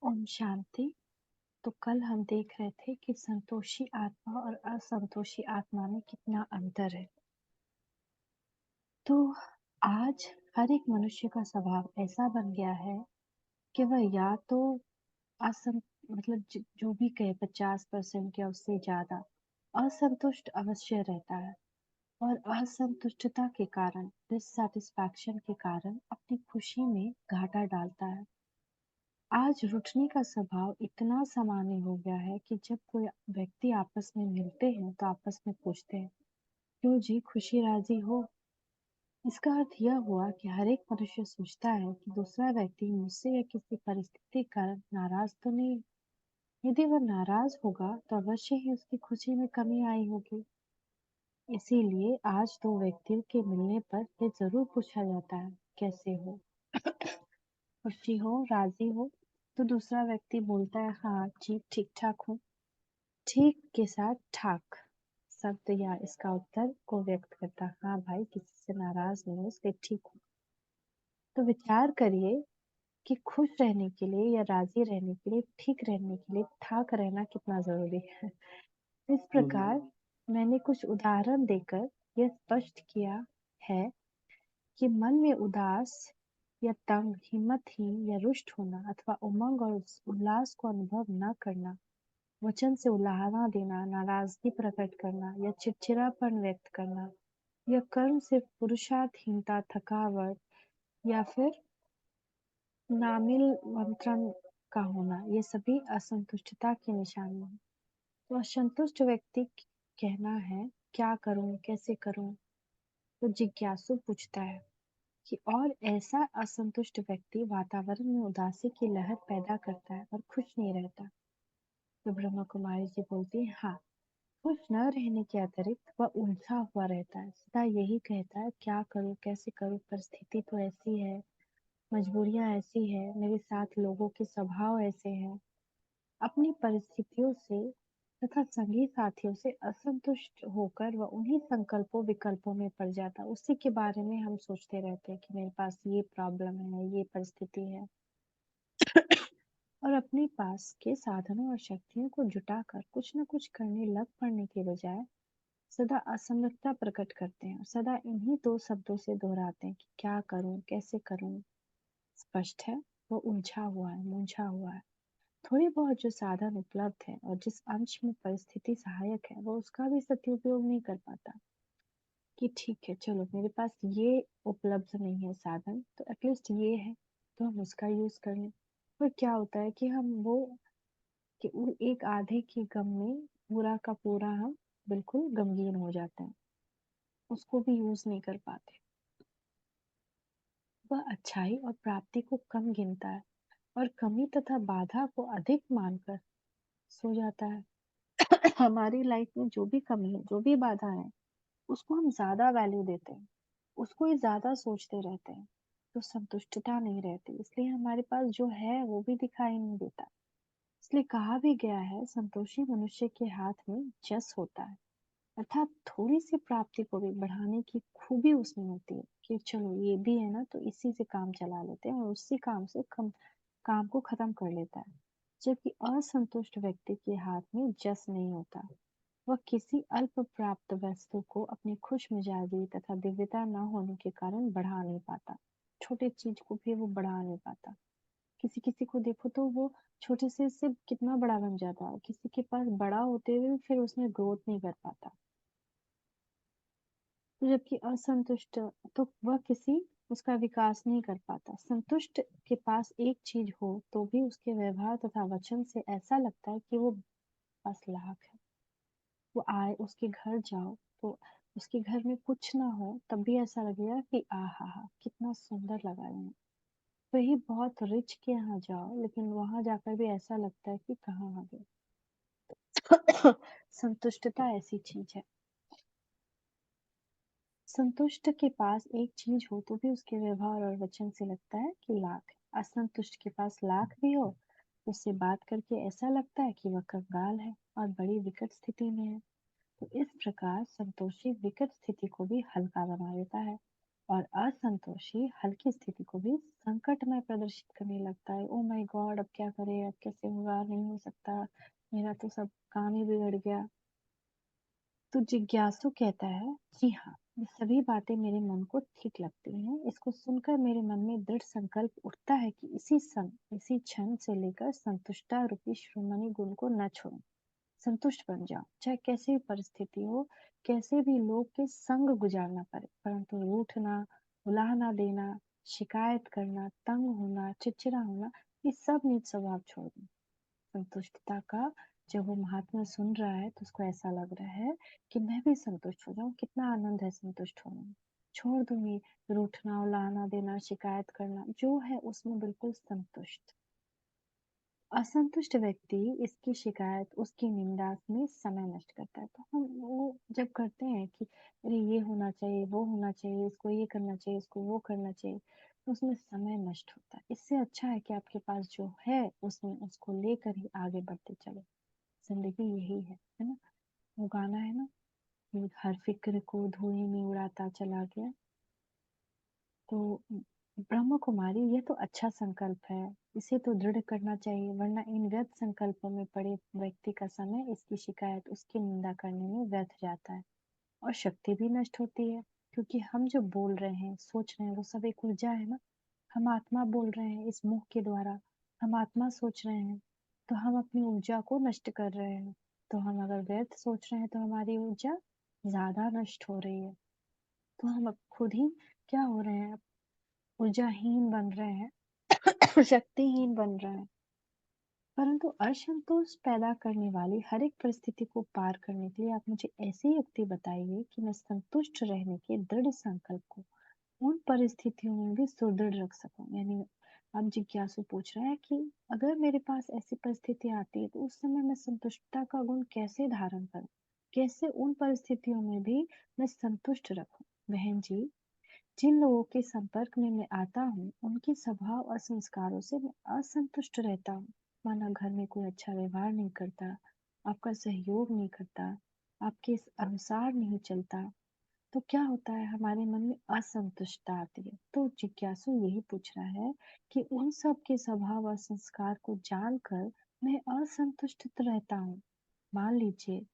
ओम शांति। तो कल हम देख रहे थे कि संतोषी आत्मा और असंतोषी आत्मा में कितना अंतर है। तो आज हर एक मनुष्य का स्वभाव ऐसा बन गया है कि वह या तो असं मतलब जो भी कहे 50% या उससे ज्यादा असंतुष्ट अवश्य रहता है और असंतुष्टता के कारण डिससैटिस्फैक्शन के कारण अपनी खुशी में घाटा डालता है। आज रुठने का स्वभाव इतना सामान्य हो गया है कि जब कोई व्यक्ति आपस में मिलते हैं तो आपस में पूछते हैं, क्यों जी खुशी राजी हो। इसका अर्थ यह हुआ कि हर एक मनुष्य सोचता है कि दूसरा व्यक्ति मुझसे या किसी परिस्थिति के कारण नाराज तो नहीं। यदि वह नाराज होगा तो अवश्य ही उसकी खुशी में कमी आई होगी। इसीलिए आज दो व्यक्तियों के मिलने पर यह जरूर पूछा जाता है, कैसे हो, खुशी हो, राजी हो। तो दूसरा व्यक्ति बोलता है, हाँ जी ठीक ठाक हूँ। ठीक के साथ ठाक शब्द या इसका उत्तर को व्यक्त करता, हाँ भाई किसी से नाराज नहीं हूँ इसलिए ठीक हूँ। तो विचार करिए कि खुश रहने के लिए या राजी रहने के लिए, ठीक रहने के लिए ठाक रहना कितना जरूरी है। इस प्रकार मैंने कुछ उदाहरण देकर यह स्पष्ट किया है कि मन में उदास या तंग, हिम्मतहीन या रुष्ट होना अथवा उमंग और उल्लास को अनुभव न करना, वचन से उलाहना देना, नाराजगी प्रकट करना या चिड़चिड़ापन व्यक्त करना या कर्म से पुरुषार्थहीनता, थकावट या फिर नामिल मंत्रण का होना, ये सभी असंतुष्टता की निशानी है। तो असंतुष्ट व्यक्ति कहना है, क्या करूं, कैसे करूं। तो जिज्ञासु पूछता है कि और ऐसा असंतुष्ट व्यक्ति वातावरण में उदासी की लहर पैदा करता है और खुश नहीं रहता। तो ब्रह्मा कुमारी जी बोलती है, हाँ, खुश न रहने के अतिरिक्त वह उलझा हुआ रहता है, सदा यही कहता है, क्या करूं, कैसे करूं, परिस्थिति तो ऐसी है, मजबूरियां ऐसी है, मेरे साथ लोगों के स्वभाव ऐसे हैं। अपनी परिस्थितियों से तथा संगी साथियों से असंतुष्ट होकर वह उन्हीं संकल्पों विकल्पों में पड़ जाता है। उसी के बारे में हम सोचते रहते हैं कि मेरे पास ये प्रॉब्लम है, ये परिस्थिति है। और अपने पास के साधनों और शक्तियों को जुटाकर कुछ न कुछ करने लग पड़ने के बजाय सदा असमर्थता प्रकट करते हैं और सदा इन्हीं दो शब्दों से दोहराते हैं कि क्या करूं, कैसे करूं। स्पष्ट है, वो उलझा हुआ है, मूंझा हुआ है। थोड़ी बहुत जो साधन उपलब्ध है और जिस अंश में परिस्थिति सहायक है, वो उसका भी सदुपयोग नहीं कर पाता। कि ठीक है, चलो मेरे पास ये उपलब्ध नहीं है साधन, तो एटलीस्ट ये है, तो हम उसका यूज कर लें। पर क्या होता है कि हम वो कि वो एक आधे के गम में पूरा का पूरा हम बिल्कुल गमगीन हो जाते हैं, उसको भी यूज नहीं कर पाते। वह अच्छाई और प्राप्ति को कम गिनता है और कमी तथा बाधा को अधिक मानकर सो जाता है। हमारी लाइफ में जो भी कमी है, जो भी बाधा है, उसको हम ज्यादा वैल्यू देते हैं, उसको ही ज्यादा सोचते रहते हैं। तो संतुष्टता नहीं रहती, इसलिए हमारे पास जो है वो भी दिखाई नहीं देता। इसलिए कहा भी गया है, संतोषी मनुष्य के हाथ में जस होता है, अर्थात थोड़ी सी प्राप्ति को भी बढ़ाने की खूबी उसमें होती है कि चलो ये भी है ना, तो इसी से काम चला लेते हैं और उसी काम से काम को खत्म कर लेता है। जबकि असंतुष्ट व्यक्ति के हाथ में जस नहीं होता। वह किसी अल्प प्राप्त वस्तु को अपनी खुश मिजाजी तथा दिव्यता न होने के कारण बढ़ा नहीं पाता। छोटे चीज को भी वो बढ़ा नहीं पाता। किसी किसी को देखो तो वो छोटे से कितना बड़ा बन जाता है, किसी के पास बड़ा होते हुए फिर उसमें ग्रोथ नहीं कर पाता। जबकि असंतुष्ट, तो वह किसी उसका विकास नहीं कर पाता। संतुष्ट के पास एक चीज हो तो भी उसके व्यवहार तथा वचन से ऐसा लगता है कि वो बस लाख है। वो आए, उसके घर जाओ तो उसके घर में कुछ ना हो तब भी ऐसा लगेगा कि आ हा कितना सुंदर लगा रहे हैं। वही बहुत रिच के यहाँ जाओ, लेकिन वहां जाकर भी ऐसा लगता है कि कहाँ आ गए। संतुष्टता ऐसी चीज है। संतुष्ट के पास एक चीज हो तो भी उसके व्यवहार और वचन से लगता है कि लाख है। असंतुष्ट के पास लाख भी हो, उससे बात करके ऐसा लगता है कि वह कंगाल है और बड़ी विकट स्थिति में है। तो इस प्रकार संतोषी विकट स्थिति को भी हल्का बना देता है और असंतोषी हल्की स्थिति को भी संकट में प्रदर्शित करने लगता है। ओ माय गॉड, अब क्या करें, अब कैसे होगा, नहीं हो सकता, मेरा तो सब काम ही बिगड़ गया। तो जिज्ञासु कहता है, जी हाँ, ये सभी बातें मेरे मन को ठीक लगती हैं। इसको सुनकर मेरे मन में दृढ़ संकल्प उठता है कि इसी क्षण से लेकर संतुष्टता रूपी शिरोमणि गुण को न छोड़ूं। संतुष्ट बन जाओ, चाहे कैसी भी परिस्थिति हो, कैसे भी लोग के संग गुजारना पड़े, परंतु रूठना, उलाहना देना, शिकायत करना, तंग होना, चिड़चिड़ा होना, ये सब नीच स्वभाव छोड़ दो। संतुष्टता का जब वो महात्मा सुन रहा है तो उसको ऐसा लग रहा है कि मैं भी संतुष्ट हो जाऊं, कितना आनंद है संतुष्ट होने में। छोड़ दूंगी रूठना, उलाहना देना, शिकायत करना, जो है उसमें बिल्कुल संतुष्ट। असंतुष्ट व्यक्ति इसकी शिकायत, उसकी निंदा में समय नष्ट करता है। तो हम वो जब करते हैं कि अरे ये होना चाहिए, वो होना चाहिए, इसको ये करना चाहिए, इसको वो करना चाहिए, तो उसमें समय नष्ट होता है। इससे अच्छा है कि आपके पास जो है उसमें उसको लेकर ही आगे बढ़ते चले। जिंदगी यही है ना। वो गाना है ना कि हर फिक्र को धुएं में उड़ाता चला गया। तो ब्रह्म कुमारी, ये तो अच्छा संकल्प है, इसे तो दृढ़ करना चाहिए, वरना इन व्यर्थ संकल्पों में पड़े व्यक्ति का समय इसकी शिकायत, उसकी निंदा करने में व्यर्थ जाता है और शक्ति भी नष्ट होती है। क्योंकि हम जो बोल रहे हैं, सोच रहे हैं, वो सब एक ऊर्जा है ना। हम आत्मा बोल रहे हैं इस मुख के द्वारा, हम आत्मा सोच रहे हैं, तो हम अपनी ऊर्जा को नष्ट कर रहे हैं। तो हम अगर व्यर्थ सोच रहे हैं तो हमारी ऊर्जा ज्यादा नष्ट हो रही है। तो हम अब खुद ही क्या हो रहे हैं, ऊर्जाहीन बन रहे हैं, शक्तिहीन बन रहे हैं। परंतु असंतोष पैदा करने वाली हर एक परिस्थिति को पार करने के लिए आप मुझे ऐसी युक्ति बताइए कि मैं संतुष्ट रहने के दृढ़ संकल्प को उन परिस्थितियों में भी सुदृढ़ रख सकूं। यानी अब जिज्ञासु पूछ रहा है कि अगर मेरे पास ऐसी परिस्थिति आती है तो उस समय मैं संतुष्टता का गुण कैसे धारण करूं, कैसे उन परिस्थितियों में भी मैं संतुष्ट रखूं। बहन जी, जिन लोगों के संपर्क में मैं आता हूँ उनके स्वभाव और संस्कारों से मैं असंतुष्ट रहता हूँ। माना घर में कोई अच्छा व्यवहार नहीं करता, आपका सहयोग नहीं करता, आपके अनुसार नहीं चलता, तो क्या होता है, हमारे मन में असंतुष्टता आती है। तो जिज्ञासु यही पूछ रहा है कि उन सब के स्वभाव और संस्कार को जानकर मैं असंतुष्ट रहता हूँ। मान लीजिए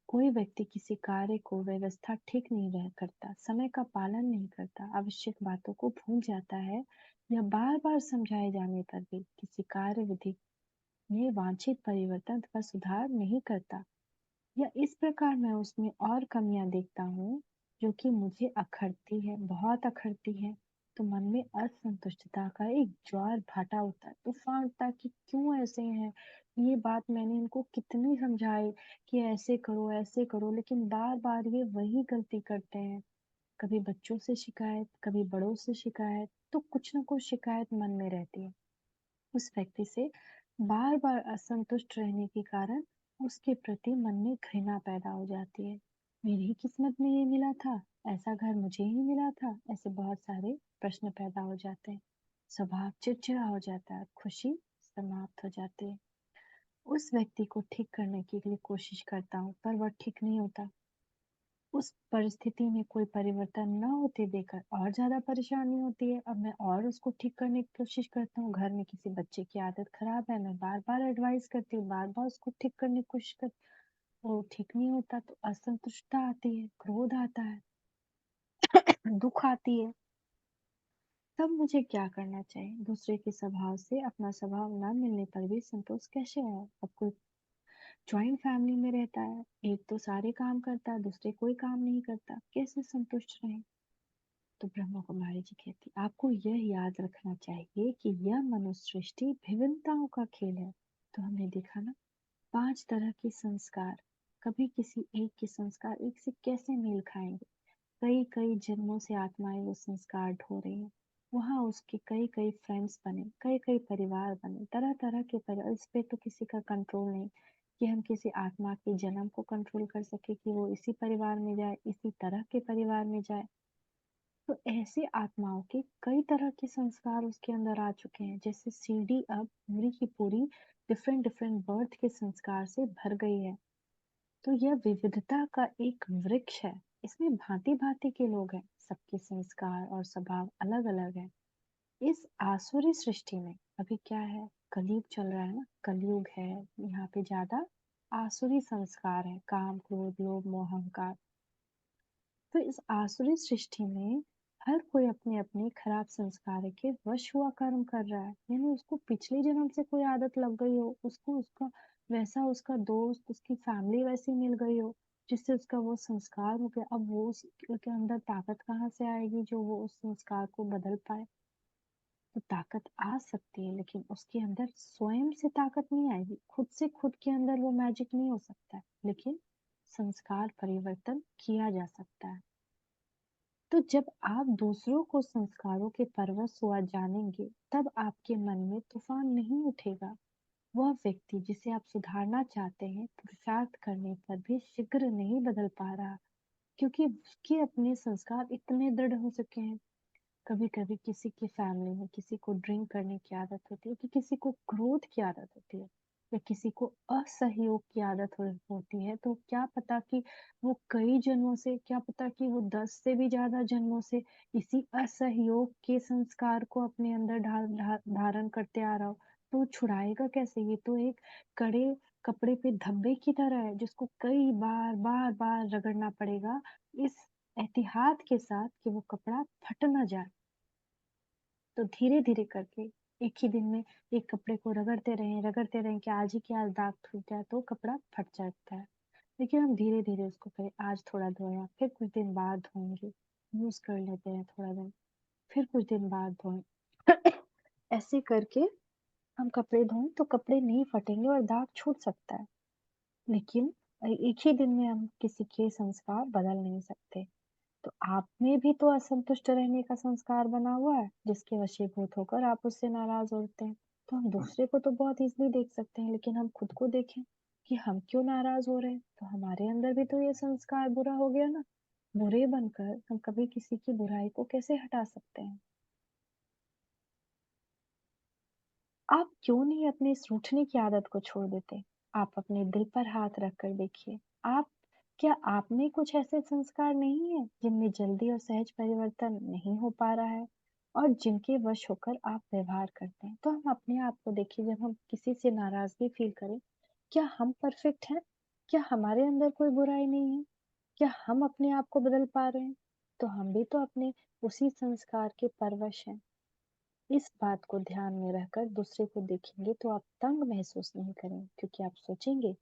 कोई व्यक्ति किसी कार्य को व्यवस्था ठीक नहीं रह करता, समय का पालन नहीं करता, आवश्यक बातों को भूल जाता है, या बार बार समझाए जाने पर भी किसी कार्य विधि में वांछित परिवर्तन का सुधार नहीं करता, या इस प्रकार मैं उसमें और कमियां देखता हूँ जो कि मुझे अखरती है, बहुत अखरती है, तो मन में असंतुष्टता का एक ज्वार भाटा होता है, तूफान उठता है कि क्यों ऐसे हैं। ये बात मैंने इनको कितनी समझाई कि ऐसे करो, लेकिन बार बार ये वही गलती करते हैं। कभी बच्चों से शिकायत, कभी बड़ों से शिकायत, तो कुछ ना कुछ शिकायत मन में रहती है। उस व्यक्ति से बार बार असंतुष्ट रहने के कारण उसके प्रति मन में घृणा पैदा हो जाती है। मेरी ही किस्मत में ये मिला था, ऐसा घर मुझे ही मिला था, ऐसे बहुत सारे प्रश्न पैदा हो जाते हैं। स्वभाव चिड़चिड़ा हो जाता है, खुशी समाप्त हो जाती है। उस व्यक्ति को ठीक करने के लिए कोशिश करता हूँ पर वह ठीक नहीं होता। उस परिस्थिति में कोई परिवर्तन ना होते देखकर और ज़्यादा परेशानी होती है। अब मैं और उसको ठीक करने की कोशिश करता हूँ। घर में किसी बच्चे की आदत खराब है, मैं बार-बार एडवाइस करती हूँ, बार-बार उसको ठीक करने की कोशिश करती हूँ, वो ठीक नहीं होता तो असंतुष्टता आती है, क्रोध आता है, दुःख आती है। तब मुझे क्या करना चाहिए? दूसरे के स्वभाव से अपना स्वभाव ना मिलने पर भी संतोष कैसे आए? अब कोई जॉइंट फैमिली में रहता है, एक तो सारे काम करता है, दूसरे कोई काम नहीं करता, कैसे संतुष्ट रहें? तो ब्रह्मा कुमारी जी कहती, आपको यह याद रखना चाहिए कि यह मनुष्य सृष्टि विभिन्नताओं का खेल है। तो हमने देखा ना, 5 तरह के संस्कार, कभी किसी एक के संस्कार एक से कैसे मेल खाएंगे। कई कई जन्मों से आत्माएं वो संस्कार ढो रही हैं। वहाँ उसके कई कई फ्रेंड्स बने, कई कई परिवार बने, तरह तरह के परिवार। इस पे तो किसी का कंट्रोल नहीं कि हम किसी आत्मा के जन्म को कंट्रोल कर सके कि वो इसी परिवार में जाए, इसी तरह के परिवार में जाए। तो ऐसे आत्माओं के कई तरह के संस्कार उसके अंदर आ चुके हैं। जैसे सीढ़ी अब पूरी की पूरी डिफरेंट डिफरेंट बर्थ के संस्कार से भर गई है। तो यह विविधता का एक वृक्ष है, इसमें भांति भांति के लोग हैं, सबके संस्कार और स्वभाव अलग-अलग है। इस आसुरी सृष्टि में अभी क्या है, कलयुग चल रहा है ना, कलयुग है, यहाँ पे ज़्यादा आसुरी संस्कार है, काम, क्रोध, लोभ, मोह, अहंकार। तो इस आसुरी सृष्टि में हर कोई अपने-अपने खराब संस्कार के वश हुआ कर्म कर रहा है। यानी उसको पिछले जन्म से कोई आदत लग गई हो, उसको उसका वैसा उसका दोस्त, उसकी फैमिली वैसी मिल गई हो, जिससे उसका वो संस्कार हो गया। अब वो उसके अंदर ताकत कहाँ से आएगी जो वो उस संस्कार को बदल पाए? तो ताकत आ सकती है, लेकिन उसके अंदर स्वयं से ताकत नहीं आएगी। खुद से खुद के अंदर वो मैजिक नहीं हो सकता है, लेकिन संस्कार परिवर्तन किया जा सकता है। तो जब आप दूसरों को संस्कारों के परवश हुआ जानेंगे, तब आपके मन में तूफान नहीं उठेगा। वह व्यक्ति जिसे आप सुधारना चाहते हैं, पुरुषार्थ करने पर भी शीघ्र नहीं बदल पा रहा, क्योंकि उसके अपने संस्कार इतने दृढ़ हो चुके हैं। कभी कभी किसी की फैमिली में किसी को ड्रिंक करने की आदत होती है, कि किसी को क्रोध की आदत होती है, या किसी को असहयोग की आदत होती है, तो क्या पता कि वो कई जन्मों से, क्या पता कि वो 10 से भी ज्यादा जन्मों से इसी असहयोग के संस्कार को अपने अंदर धारण करते आ रहा हो। तो वो छुड़ाएगा कैसे? ये तो एक कड़े कपड़े पे धब्बे की तरह है, जिसको कई बार बार बार रगड़ना पड़ेगा, इस एहतियात के साथ कि वो कपड़ा फट ना जाए। तो धीरे-धीरे करके एक ही दिन में एक कपड़े को रगड़ते रहें कि आज ही के आज दाग छूट जाए, तो कपड़ा फट जाता है। लेकिन हम धीरे-धीरे उसको करें, आज थोड़ा धोया, फिर कुछ दिन बाद धोएँगे, यूज़ कर लेते हैं थोड़ा दिन, फिर कुछ दिन बाद धोएँ। ऐसे करके हम कपड़े धोएँ तो कपड़े नहीं फटेंगे और दाग छूट सकता है। लेकिन एक ही दिन में हम किसी के संस्कार बदल नहीं सकते। तो आप में भी तो असंतुष्ट रहने का संस्कार बना हुआ है, जिसके वशीभूत होकर आप उससे नाराज होते हैं। तो हम दूसरे को तो बहुत इजीली देख सकते हैं, लेकिन हम खुद को देखें कि हम क्यों नाराज हो रहे हैं। तो हमारे अंदर भी तो ये संस्कार बुरा हो गया ना। बुरे बनकर हम कभी किसी की बुराई को कैसे हटा सकते हैं? आप क्यों नहीं अपने इस रूठने की आदत को छोड़ देते? आप अपने दिल पर हाथ रख कर देखिए। आप क्या आप में कुछ ऐसे संस्कार नहीं है जिनमें जल्दी और सहज परिवर्तन नहीं हो पा रहा है, और जिनके वश होकर आप व्यवहार करते हैं? तो हम अपने आप को देखिए, जब हम किसी से नाराजगी फील करें, क्या हम परफेक्ट हैं? क्या हमारे अंदर कोई बुराई नहीं है? क्या हम अपने आप को बदल पा रहे हैं? तो हम भी तो अपने उसी संस्कार के परवश हैं। इस बात को ध्यान में रखकर दूसरे को देखेंगे तो आप तंग महसूस नहीं करेंगे, क्योंकि आप सोचेंगे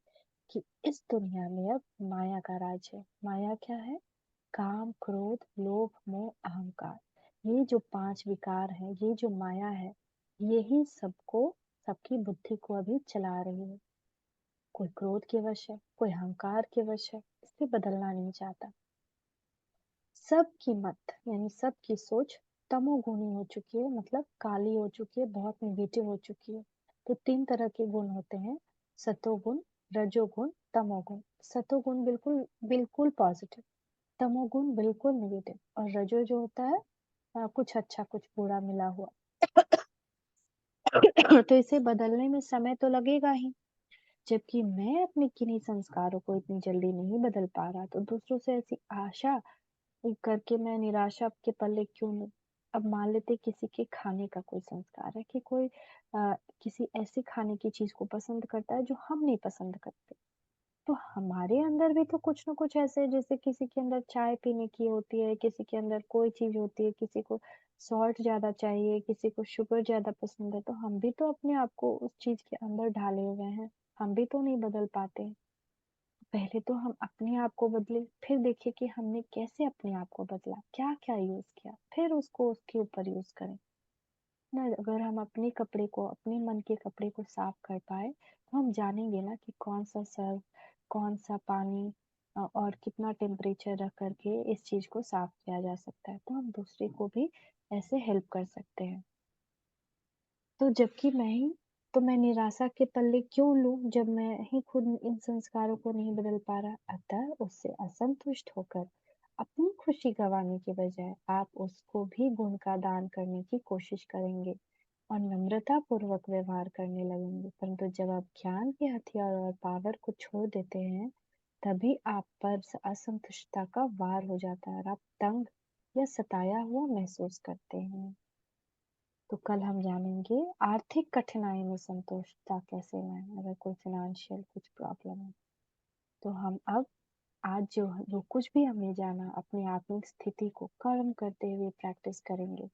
कि इस दुनिया में अब माया का राज है। माया क्या है? काम, क्रोध, लोभ, मोह, अहंकार। ये जो 5 विकार है, ये जो माया है, यही सबको, सबकी बुद्धि को अभी चला रही है। कोई क्रोध के वश है, कोई अहंकार के वश है, इससे बदलना नहीं चाहता। सबकी मत यानी सबकी सोच तमोगुणी हो चुकी है, मतलब काली हो चुकी है, बहुत नेगेटिव हो चुकी है। तो 3 तरह के गुण होते हैं, सतोगुण, रजोगुण, तमोगुण। सतोगुण बिल्कुल बिल्कुल पॉजिटिव, तमोगुण बिल्कुल नेगेटिव, और रजो जो होता है कुछ अच्छा कुछ बुरा मिला हुआ। तो इसे बदलने में समय तो लगेगा ही। जबकि मैं अपने किन्हीं संस्कारों को इतनी जल्दी नहीं बदल पा रहा, तो दूसरों से ऐसी आशा करके मैं निराशा के पल्ले क्यों लूं? अब मान लेते किसी के खाने का कोई संस्कार है, कि कोई किसी ऐसी खाने की चीज को पसंद करता है जो हम नहीं पसंद करते। तो हमारे अंदर भी तो कुछ ना कुछ ऐसे, जैसे किसी के अंदर चाय पीने की होती है, किसी के अंदर कोई चीज होती है, किसी को सॉल्ट ज्यादा चाहिए, किसी को शुगर ज्यादा पसंद है, तो हम भी तो अपने आप को उस चीज के अंदर ढाले हुए हैं। हम भी तो नहीं बदल पाते। पहले तो हम अपने आप को बदले, फिर देखिए कि हमने कैसे अपने आप को बदला, क्या क्या यूज किया, फिर उसको उसके ऊपर यूज करें ना। अगर हम अपने कपड़े को, अपने मन के कपड़े को साफ कर पाए, तो हम जानेंगे ना कि कौन सा सर्फ, कौन सा पानी और कितना टेम्परेचर रख करके इस चीज को साफ किया जा सकता है। तो हम दूसरे को भी ऐसे हेल्प कर सकते हैं। तो जबकि मैं निराशा के पल्ले क्यों लूं, जब मैं ही खुद इन संस्कारों को नहीं बदल पा रहा? अतः उससे असंतुष्ट होकर अपनी खुशी गंवाने के बजाय आप उसको भी गुण का दान करने की कोशिश करेंगे और नम्रता पूर्वक व्यवहार करने लगेंगे। परंतु जब आप ज्ञान के हथियार और पावर को छोड़ देते हैं, तभी आप पर असंतुष्टता का वार हो जाता है और आप तंग या सताया हुआ महसूस करते हैं। तो कल हम जानेंगे आर्थिक कठिनाई में संतोषता कैसे लाएं, अगर कोई फाइनेंशियल कुछ प्रॉब्लम है। तो हम अब आज जो जो कुछ भी हमने जाना अपनी आत्मिक स्थिति को कम करते हुए प्रैक्टिस करेंगे।